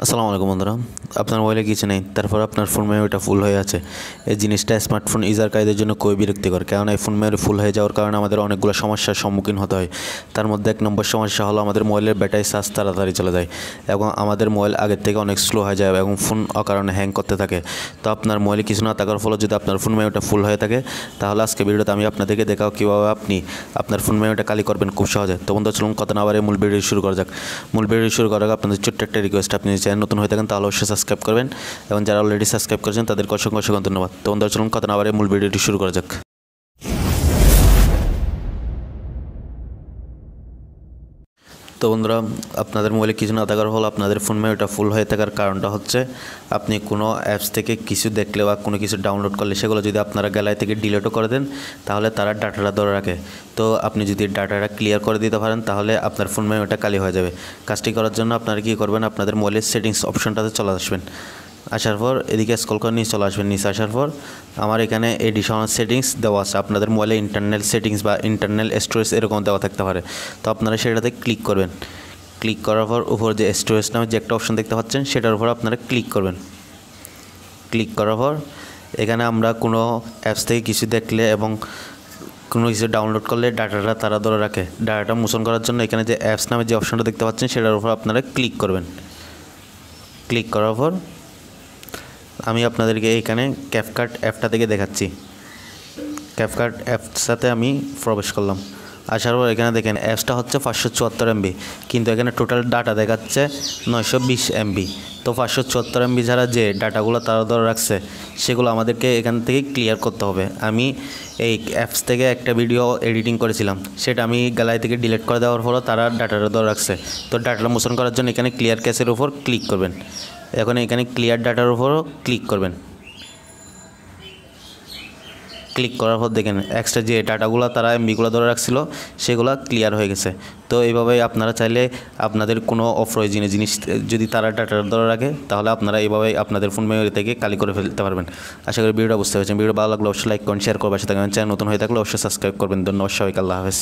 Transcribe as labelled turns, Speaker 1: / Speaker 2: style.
Speaker 1: আসসালামু আলাইকুম বন্ধুরা, আপনার মোবাইলে কিছু নেই, তারপর আপনার ফোন মেমোরিটা ফুল হয়ে আছে। এই জিনিসটা স্মার্টফোন ইউজারকারীদের জন্য খুবই বিরক্তিকর, কারণ এই ফোন মেমোরি ফুল হয়ে যাওয়ার কারণে আমাদের অনেকগুলো সমস্যার সম্মুখীন হতে হয়। তার মধ্যে এক নম্বর সমস্যা হলো আমাদের মোবাইলের ব্যাটারি চার্জ তাড়াতাড়ি চলে যায় এবং আমাদের মোবাইল আগের থেকে অনেক স্লো হয়ে যায় এবং ফোন অকারণে হ্যাং করতে থাকে। তো আপনার মোবাইলে কিছু না থাকার ফলে যদি আপনার ফোন মেমোরিটা ফুল হয়ে থাকে, তাহলে আজকে ভিডিওতে আমি আপনাদেরকে দেখাও কীভাবে আপনি আপনার ফোন মেমোরিটা খালি করবেন খুব সহজে। তো বন্ধুরা, চলুন কথা না বাড়িয়ে মূল ভিডিও শুরু করা যাক। মূল ভিডিও শুরু করার আগে আপনাদের ছোট্ট একটা রিকোয়েস্ট, আপনি চ্যানেল নতুন হয়ে থাকেন তাহলে অবশ্যই সাবস্ক্রাইব করবেন এবং যারা অলরেডি সাবস্ক্রাইব করেছেন তাদেরকে অসংখ্য অসংখ্য ধন্যবাদ। তো বন্ধুরা, চলুন কথা না বাড়িয়ে মূল ভিডিওটি শুরু করা যাক। তো বন্ধুরা, আপনাদের মোবাইলে কিছু না থাকার ফলে আপনাদের ফোন মেমোরিটা ফুল হয়ে থাকার কারণটা হচ্ছে আপনি কোনো অ্যাপস থেকে কিছু দেখলে বা কোনো কিছু ডাউনলোড করলে সেগুলো যদি আপনারা গ্যালারি থেকে ডিলিটও করে দেন, তাহলে তারা ডাটাটা ধরে রাখে। তো আপনি যদি ডাটাটা ক্লিয়ার করে দিতে পারেন, তাহলে আপনার ফোন মেমোরিটা খালি হয়ে যাবে। কাজটি করার জন্য আপনারা কী করবেন, আপনাদের মোবাইলের সেটিংস অপশনটাতে চলে আসবেন। আসার পর এদিকে স্ক্রল করে নিয়ে চলে আসবেন। নিচে আসার পর আমার এখানে এডিশনাল সেটিংস দেওয়া আছে। আপনাদের মোবাইলে ইন্টারনাল সেটিংস বা ইন্টারনাল স্টোরেজ এরকম দেওয়া থাকতে পারে। তো আপনারা সেটাতে ক্লিক করবেন। ক্লিক করার পর উপর যে স্টোরেজ নামে যে একটা অপশন দেখতে পাচ্ছেন, সেটার উপর আপনারা ক্লিক করবেন। ক্লিক করার পর এখানে আমরা কোনো অ্যাপস থেকে কিছু দেখলে এবং কোনো কিছু ডাউনলোড করলে ডাটাটা তারা ধরে রাখে। ডাটাটা মোচন করার জন্য এখানে যে অ্যাপস নামে যে অপশনটা দেখতে পাচ্ছেন, সেটার উপর আপনারা ক্লিক করবেন। ক্লিক করার পর আমি আপনাদেরকে এখানে ক্যাপকাট অ্যাপটা থেকে দেখাচ্ছি। ক্যাপকাট অ্যাপসাতে আমি প্রবেশ করলাম। আসার পর এখানে দেখেন অ্যাপসটা হচ্ছে 574 MB, কিন্তু এখানে টোটাল ডাটা দেখাচ্ছে 920 MB। তো 574 MB ছাড়া যে ডাটাগুলো তারা ধরে রাখছে, সেগুলো আমাদেরকে এখান থেকে ক্লিয়ার করতে হবে। আমি এই অ্যাপস থেকে একটা ভিডিও এডিটিং করেছিলাম, সেটা আমি গ্যালারি থেকে ডিলিট করে দেওয়ার ফলে তারা ডাটাটা ধরে রাখছে। তো ডাটাটা মোচন করার জন্য এখানে ক্লিয়ার ক্যাশের উপর ক্লিক করবেন। এখন এখানে ক্লিয়ার ডাটার উপরও ক্লিক করবেন। ক্লিক করার পর দেখেন এক্সট্রা যে ডাটাগুলো তারা এমবিগুলো ধরে রাখছিল, সেগুলো ক্লিয়ার হয়ে গেছে। তো এইভাবেই আপনারা চাইলে আপনাদের কোনো অপ্রয়োজনীয় জিনিস যদি তারা ডাটা ধরে রাখে, তাহলে আপনারা এইভাবেই আপনাদের ফোন মেমোরি থেকে খালি করে ফেলতে পারবেন। আশা করি ভিডিওটা বুঝতে পেরেছেন। ভিডিও ভালো লাগলে অবশ্যই লাইক করুন, শেয়ার করবেন, সাথে চ্যানেল নতুন হয়ে থাকলে অবশ্যই সাবস্ক্রাইব করবেন। ধন্যবাদ সবাইকে। আল্লাহ হাফেজ।